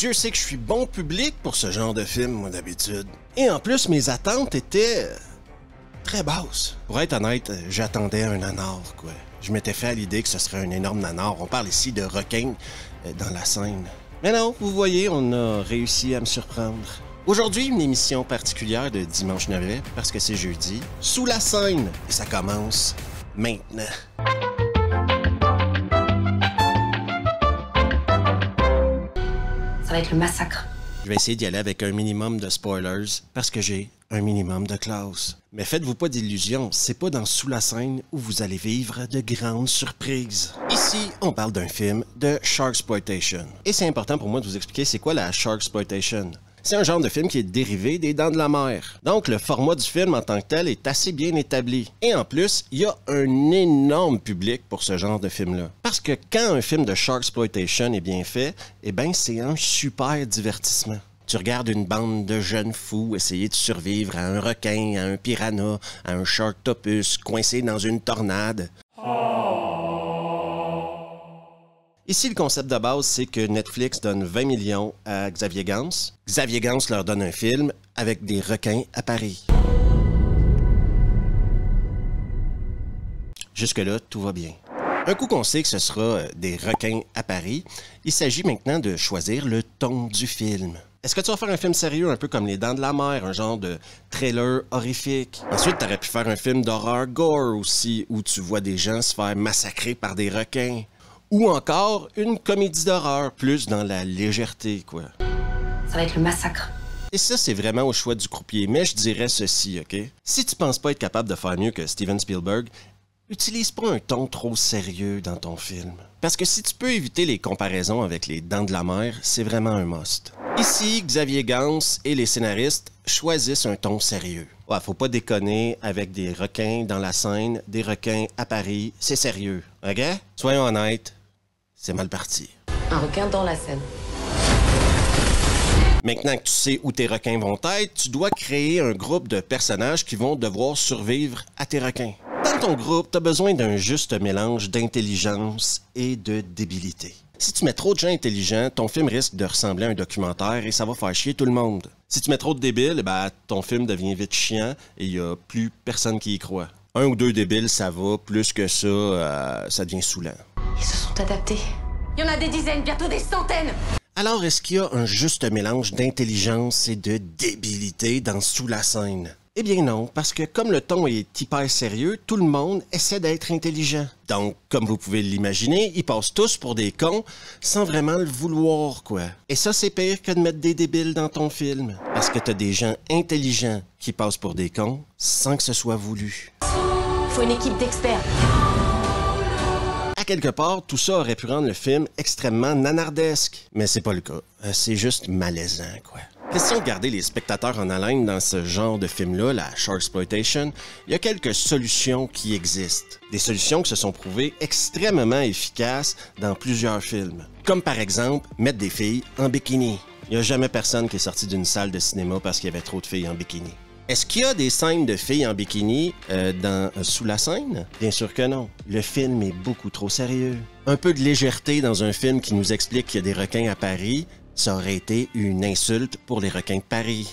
Dieu sait que je suis bon public pour ce genre de film, moi, d'habitude. Et en plus, mes attentes étaient très basses. Pour être honnête, j'attendais un nanar, quoi. Je m'étais fait à l'idée que ce serait un énorme nanar. On parle ici de requin dans la scène. Mais non, vous voyez, on a réussi à me surprendre. Aujourd'hui, une émission particulière de Dimanche Navet, parce que c'est jeudi, Sous la scène, et ça commence maintenant. Ça va être le massacre. Je vais essayer d'y aller avec un minimum de spoilers, parce que j'ai un minimum de classe. Mais faites-vous pas d'illusions, c'est pas dans Sous la scène où vous allez vivre de grandes surprises. Ici, on parle d'un film de Sharksploitation. Et c'est important pour moi de vous expliquer c'est quoi la Sharksploitation. C'est un genre de film qui est dérivé des Dents de la mer. Donc, le format du film en tant que tel est assez bien établi. Et en plus, il y a un énorme public pour ce genre de film-là. Parce que quand un film de Sharksploitation est bien fait, eh bien, c'est un super divertissement. Tu regardes une bande de jeunes fous essayer de survivre à un requin, à un piranha, à un sharktopus coincé dans une tornade. Ici, le concept de base, c'est que Netflix donne 20 millions à Xavier Gans. Xavier Gans leur donne un film avec des requins à Paris. Jusque-là, tout va bien. Un coup qu'on sait que ce sera des requins à Paris, il s'agit maintenant de choisir le ton du film. Est-ce que tu vas faire un film sérieux un peu comme Les Dents de la mer, un genre de thriller horrifique? Ensuite, tu aurais pu faire un film d'horreur gore aussi, où tu vois des gens se faire massacrer par des requins. Ou encore une comédie d'horreur, plus dans la légèreté, quoi. Ça va être le massacre. Et ça, c'est vraiment au choix du croupier. Mais je dirais ceci, OK? Si tu penses pas être capable de faire mieux que Steven Spielberg, utilise pas un ton trop sérieux dans ton film. Parce que si tu peux éviter les comparaisons avec Les Dents de la mer, c'est vraiment un must. Ici, Xavier Gans et les scénaristes choisissent un ton sérieux. Ouais, faut pas déconner avec des requins dans la scène, des requins à Paris, c'est sérieux, OK? Soyons honnêtes, c'est mal parti. Un requin dans la Seine. Maintenant que tu sais où tes requins vont être, tu dois créer un groupe de personnages qui vont devoir survivre à tes requins. Dans ton groupe, tu as besoin d'un juste mélange d'intelligence et de débilité. Si tu mets trop de gens intelligents, ton film risque de ressembler à un documentaire et ça va faire chier tout le monde. Si tu mets trop de débiles, ben, ton film devient vite chiant et il n'y a plus personne qui y croit. Un ou deux débiles, ça va. Plus que ça, ça devient saoulant. Ils se sont adaptés. Il y en a des dizaines, bientôt des centaines. Alors, est-ce qu'il y a un juste mélange d'intelligence et de débilité dans Sous la scène? Eh bien non, parce que comme le ton est hyper sérieux, tout le monde essaie d'être intelligent. Donc, comme vous pouvez l'imaginer, ils passent tous pour des cons sans vraiment le vouloir, quoi. Et ça, c'est pire que de mettre des débiles dans ton film. Parce que t'as des gens intelligents qui passent pour des cons sans que ce soit voulu. Faut une équipe d'experts. À quelque part, tout ça aurait pu rendre le film extrêmement nanardesque. Mais c'est pas le cas. C'est juste malaisant, quoi. Question de garder les spectateurs en haleine dans ce genre de film-là, la Sharksploitation, il y a quelques solutions qui existent. Des solutions qui se sont prouvées extrêmement efficaces dans plusieurs films. Comme par exemple, mettre des filles en bikini. Il n'y a jamais personne qui est sorti d'une salle de cinéma parce qu'il y avait trop de filles en bikini. Est-ce qu'il y a des scènes de filles en bikini dans Sous la scène? Bien sûr que non. Le film est beaucoup trop sérieux. Un peu de légèreté dans un film qui nous explique qu'il y a des requins à Paris, ça aurait été une insulte pour les requins de Paris.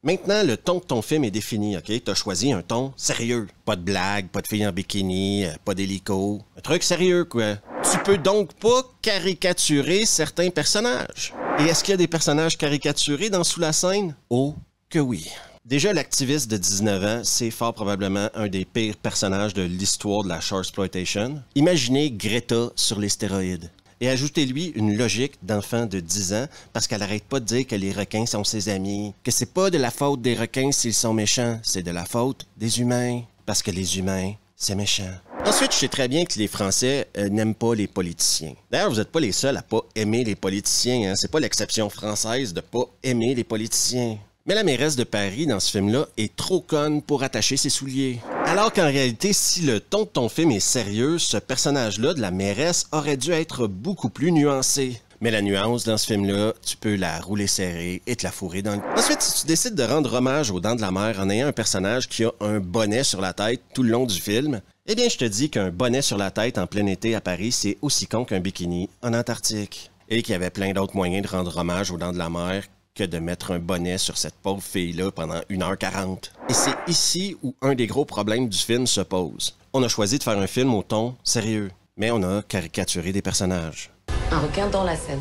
Maintenant, le ton de ton film est défini, OK? T'as choisi un ton sérieux. Pas de blagues, pas de filles en bikini, pas d'hélico. Un truc sérieux, quoi. Tu peux donc pas caricaturer certains personnages. Et est-ce qu'il y a des personnages caricaturés dans Sous la scène? Oh, que oui. Déjà, l'activiste de 19 ans, c'est fort probablement un des pires personnages de l'histoire de la Sharksploitation. Imaginez Greta sur les stéroïdes. Et ajoutez-lui une logique d'enfant de 10 ans parce qu'elle arrête pas de dire que les requins sont ses amis, que c'est pas de la faute des requins s'ils sont méchants, c'est de la faute des humains. Parce que les humains, c'est méchant. Ensuite, je sais très bien que les Français n'aiment pas les politiciens. D'ailleurs, vous n'êtes pas les seuls à pas aimer les politiciens, hein? C'est pas l'exception française de pas aimer les politiciens. Mais la mairesse de Paris, dans ce film-là, est trop conne pour attacher ses souliers. Alors qu'en réalité, si le ton de ton film est sérieux, ce personnage-là de la mairesse aurait dû être beaucoup plus nuancé. Mais la nuance dans ce film-là, tu peux la rouler serrée et te la fourrer dans le... Ensuite, si tu décides de rendre hommage aux Dents de la mer en ayant un personnage qui a un bonnet sur la tête tout le long du film, Eh bien, je te dis qu'un bonnet sur la tête en plein été à Paris, c'est aussi con qu'un bikini en Antarctique. Et qu'il y avait plein d'autres moyens de rendre hommage aux Dents de la Mer que de mettre un bonnet sur cette pauvre fille-là pendant 1h40. Et c'est ici où un des gros problèmes du film se pose. On a choisi de faire un film au ton sérieux, mais on a caricaturé des personnages. Un requin dans la Seine.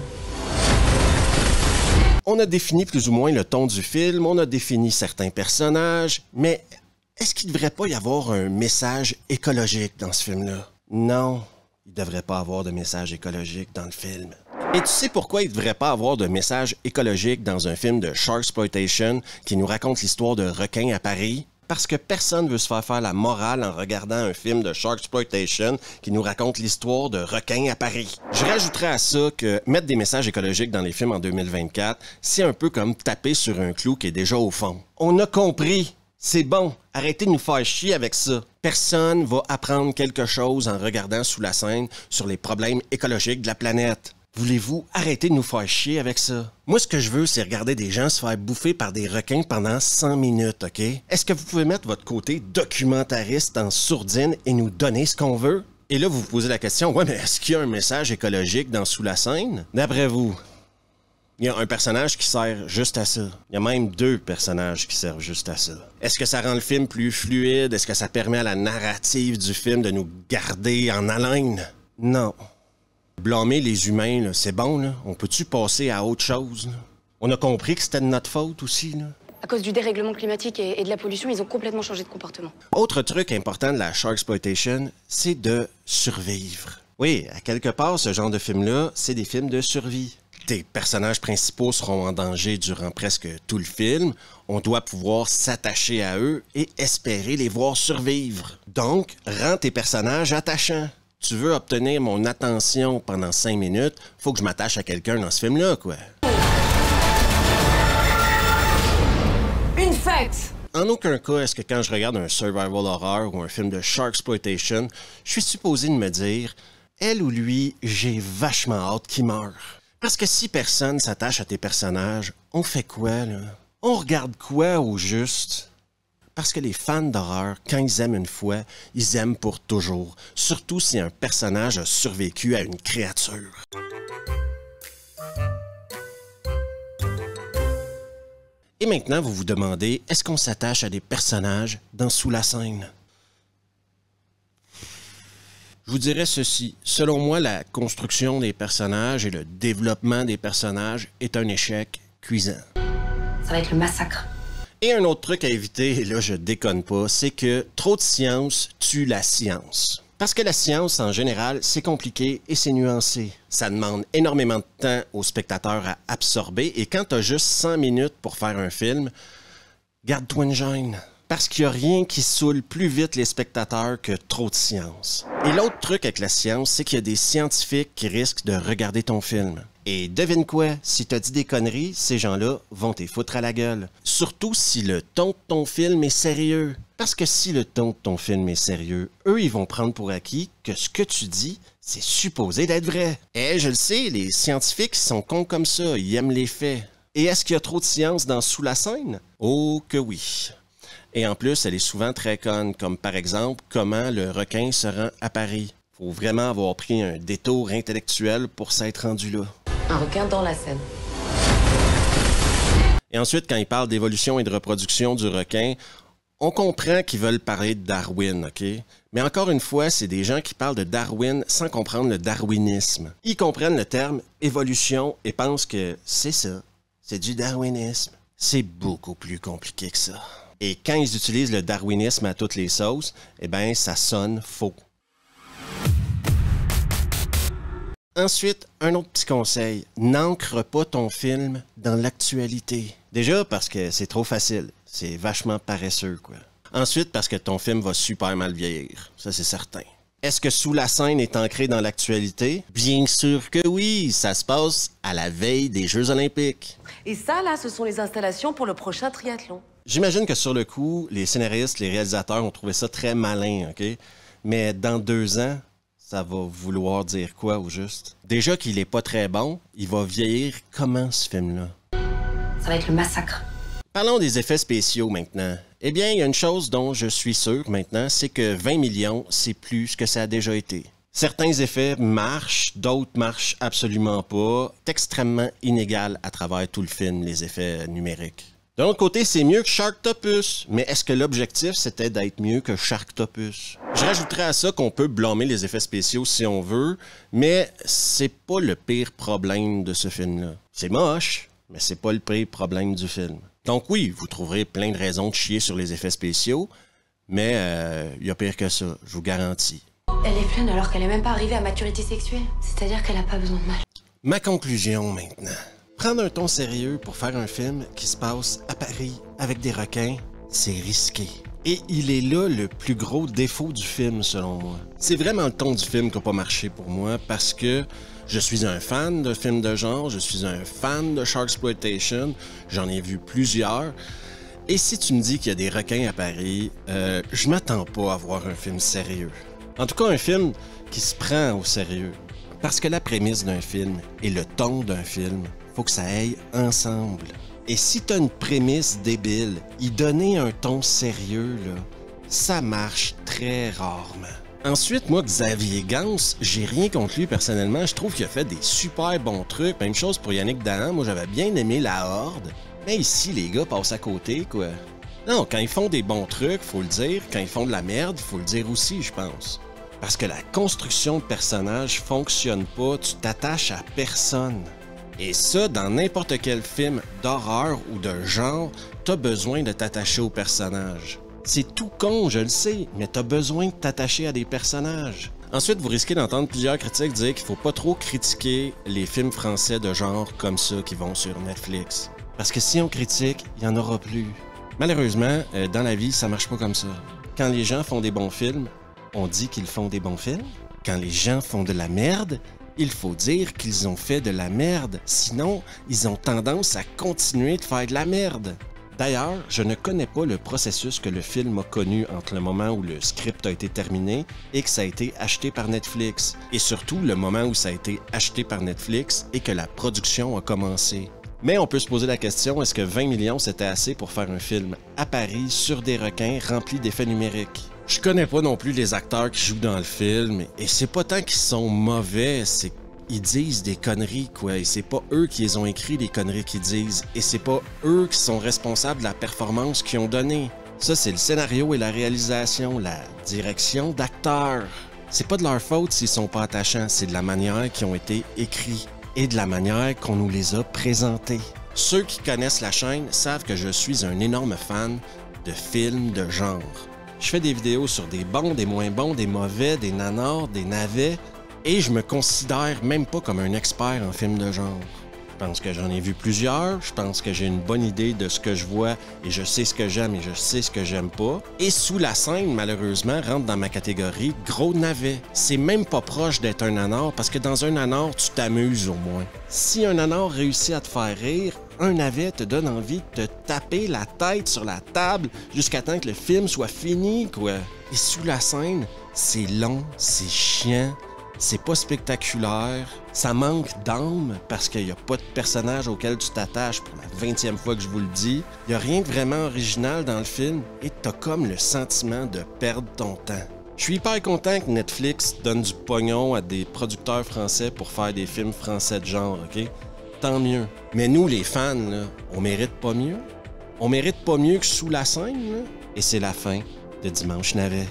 On a défini plus ou moins le ton du film, on a défini certains personnages, mais est-ce qu'il ne devrait pas y avoir un message écologique dans ce film-là? Non, il ne devrait pas avoir de message écologique dans le film. Et tu sais pourquoi il ne devrait pas avoir de message écologique dans un film de Sharksploitation qui nous raconte l'histoire de requins à Paris? Parce que personne ne veut se faire la morale en regardant un film de Sharksploitation qui nous raconte l'histoire de requins à Paris. Je rajouterais à ça que mettre des messages écologiques dans les films en 2024, c'est un peu comme taper sur un clou qui est déjà au fond. On a compris. C'est bon, arrêtez de nous faire chier avec ça. Personne va apprendre quelque chose en regardant Sous la Seine sur les problèmes écologiques de la planète. Voulez-vous arrêter de nous faire chier avec ça? Moi, ce que je veux, c'est regarder des gens se faire bouffer par des requins pendant 100 minutes, OK? Est-ce que vous pouvez mettre votre côté documentariste en sourdine et nous donner ce qu'on veut? Et là, vous vous posez la question, ouais, mais est-ce qu'il y a un message écologique dans Sous la Seine? D'après vous, il y a un personnage qui sert juste à ça. Il y a même 2 personnages qui servent juste à ça. Est-ce que ça rend le film plus fluide? Est-ce que ça permet à la narrative du film de nous garder en haleine? Non. Blâmer les humains, là, c'est bon, là. On peut-tu passer à autre chose, là? On a compris que c'était de notre faute aussi, là. À cause du dérèglement climatique et de la pollution, ils ont complètement changé de comportement. Autre truc important de la Sharksploitation, c'est de survivre. Oui, à quelque part, ce genre de film-là, c'est des films de survie. Tes personnages principaux seront en danger durant presque tout le film. On doit pouvoir s'attacher à eux et espérer les voir survivre. Donc, rends tes personnages attachants. Tu veux obtenir mon attention pendant 5 minutes, faut que je m'attache à quelqu'un dans ce film-là, quoi. Une fête! En aucun cas, est-ce que quand je regarde un survival horror ou un film de Sharksploitation, je suis supposé de me dire « Elle ou lui, j'ai vachement hâte qu'il meure. » Parce que si personne s'attache à tes personnages, on fait quoi, là? On regarde quoi au juste? Parce que les fans d'horreur, quand ils aiment une fois, ils aiment pour toujours. Surtout si un personnage a survécu à une créature. Et maintenant, vous vous demandez, est-ce qu'on s'attache à des personnages dans Sous la Seine? Je vous dirais ceci. Selon moi, la construction des personnages et le développement des personnages est un échec cuisant. Ça va être le massacre. Et un autre truc à éviter, et là je déconne pas, c'est que trop de science tue la science. Parce que la science, en général, c'est compliqué et c'est nuancé. Ça demande énormément de temps aux spectateurs à absorber, et quand t'as juste 100 minutes pour faire un film, garde-toi une gêne. Parce qu'il n'y a rien qui saoule plus vite les spectateurs que trop de science. Et l'autre truc avec la science, c'est qu'il y a des scientifiques qui risquent de regarder ton film. Et devine quoi, si t'as dit des conneries, ces gens-là vont t'y foutre à la gueule. Surtout si le ton de ton film est sérieux. Parce que si le ton de ton film est sérieux, eux, ils vont prendre pour acquis que ce que tu dis, c'est supposé d'être vrai. Et je le sais, les scientifiques sont cons comme ça, ils aiment les faits. Et est-ce qu'il y a trop de science dans Sous la Seine? Oh que oui. Et en plus, elle est souvent très conne, comme par exemple, comment le requin se rend à Paris. Faut vraiment avoir pris un détour intellectuel pour s'être rendu là. Un requin dans la Seine. Et ensuite, quand ils parlent d'évolution et de reproduction du requin, on comprend qu'ils veulent parler de Darwin, OK? Mais encore une fois, c'est des gens qui parlent de Darwin sans comprendre le darwinisme. Ils comprennent le terme évolution et pensent que c'est ça, c'est du darwinisme. C'est beaucoup plus compliqué que ça. Et quand ils utilisent le darwinisme à toutes les sauces, eh bien, ça sonne faux. Ensuite, un autre petit conseil. N'ancre pas ton film dans l'actualité. Déjà parce que c'est trop facile. C'est vachement paresseux, quoi. Ensuite, parce que ton film va super mal vieillir. Ça, c'est certain. Est-ce que Sous la Seine est ancré dans l'actualité? Bien sûr que oui. Ça se passe à la veille des Jeux olympiques. Et ça, là, ce sont les installations pour le prochain triathlon. J'imagine que sur le coup, les scénaristes, les réalisateurs ont trouvé ça très malin, OK? Mais dans 2 ans, ça va vouloir dire quoi au juste? Déjà qu'il est pas très bon, il va vieillir comment ce film-là? Ça va être le massacre. Parlons des effets spéciaux maintenant. Eh bien, il y a une chose dont je suis sûr maintenant, c'est que 20 millions, c'est plus que ça a déjà été. Certains effets marchent, d'autres marchent absolument pas. C'est extrêmement inégal à travers tout le film, les effets numériques. D'un autre côté, c'est mieux que Sharktopus. Mais est-ce que l'objectif, c'était d'être mieux que Sharktopus? Je rajouterais à ça qu'on peut blâmer les effets spéciaux si on veut, mais c'est pas le pire problème de ce film-là. C'est moche, mais c'est pas le pire problème du film. Donc oui, vous trouverez plein de raisons de chier sur les effets spéciaux, mais il y a pire que ça, je vous garantis. Elle est pleine alors qu'elle est même pas arrivée à maturité sexuelle. C'est-à-dire qu'elle a pas besoin de mal. Ma conclusion maintenant. Prendre un ton sérieux pour faire un film qui se passe à Paris avec des requins, c'est risqué. Et il est là le plus gros défaut du film, selon moi. C'est vraiment le ton du film qui n'a pas marché pour moi parce que je suis un fan de films de genre, je suis un fan de Sharksploitation, j'en ai vu plusieurs. Et si tu me dis qu'il y a des requins à Paris, je m'attends pas à voir un film sérieux. En tout cas, un film qui se prend au sérieux. Parce que la prémisse d'un film et le ton d'un film, faut que ça aille ensemble. Et si t'as une prémisse débile, y donner un ton sérieux, là, ça marche très rarement. Ensuite, moi, Xavier Gans, j'ai rien contre lui personnellement. Je trouve qu'il a fait des super bons trucs. Même chose pour Yannick Dahan. Moi, j'avais bien aimé La Horde. Mais ici, les gars passent à côté, quoi. Non, quand ils font des bons trucs, faut le dire. Quand ils font de la merde, faut le dire aussi, je pense. Parce que la construction de personnages fonctionne pas. Tu t'attaches à personne. Et ça, dans n'importe quel film d'horreur ou de genre, t'as besoin de t'attacher aux personnages. C'est tout con, je le sais, mais t'as besoin de t'attacher à des personnages. Ensuite, vous risquez d'entendre plusieurs critiques dire qu'il faut pas trop critiquer les films français de genre comme ça qui vont sur Netflix. Parce que si on critique, il y en aura plus. Malheureusement, dans la vie, ça marche pas comme ça. Quand les gens font des bons films, on dit qu'ils font des bons films. Quand les gens font de la merde, il faut dire qu'ils ont fait de la merde. Sinon, ils ont tendance à continuer de faire de la merde. D'ailleurs, je ne connais pas le processus que le film a connu entre le moment où le script a été terminé et que ça a été acheté par Netflix. Et surtout, le moment où ça a été acheté par Netflix et que la production a commencé. Mais on peut se poser la question, est-ce que 20 millions c'était assez pour faire un film à Paris sur des requins remplis d'effets numériques? Je connais pas non plus les acteurs qui jouent dans le film, et c'est pas tant qu'ils sont mauvais, c'est qu'ils disent des conneries, quoi, et c'est pas eux qui les ont écrit, les conneries qu'ils disent, et c'est pas eux qui sont responsables de la performance qu'ils ont donnée. Ça, c'est le scénario et la réalisation, la direction d'acteurs. C'est pas de leur faute s'ils sont pas attachants, c'est de la manière qu'ils ont été écrits, et de la manière qu'on nous les a présentés. Ceux qui connaissent la chaîne savent que je suis un énorme fan de films de genre. Je fais des vidéos sur des bons, des moins bons, des mauvais, des nanars, des navets, et je me considère même pas comme un expert en films de genre. Je pense que j'en ai vu plusieurs, je pense que j'ai une bonne idée de ce que je vois, et je sais ce que j'aime et je sais ce que j'aime pas. Et Sous la scène, malheureusement, rentre dans ma catégorie gros navet. C'est même pas proche d'être un nanar, parce que dans un nanar, tu t'amuses au moins. Si un nanar réussit à te faire rire, un navet te donne envie de te taper la tête sur la table jusqu'à temps que le film soit fini, quoi. Et Sous la scène, c'est long, c'est chiant, c'est pas spectaculaire, ça manque d'âme parce qu'il n'y a pas de personnage auquel tu t'attaches pour la 20e fois que je vous le dis. Il n'y a rien de vraiment original dans le film et t'as comme le sentiment de perdre ton temps. Je suis hyper content que Netflix donne du pognon à des producteurs français pour faire des films français de genre, ok? Tant mieux. Mais nous, les fans, là, on mérite pas mieux. On mérite pas mieux que Sous la scène, là. Et c'est la fin de Dimanche Navet.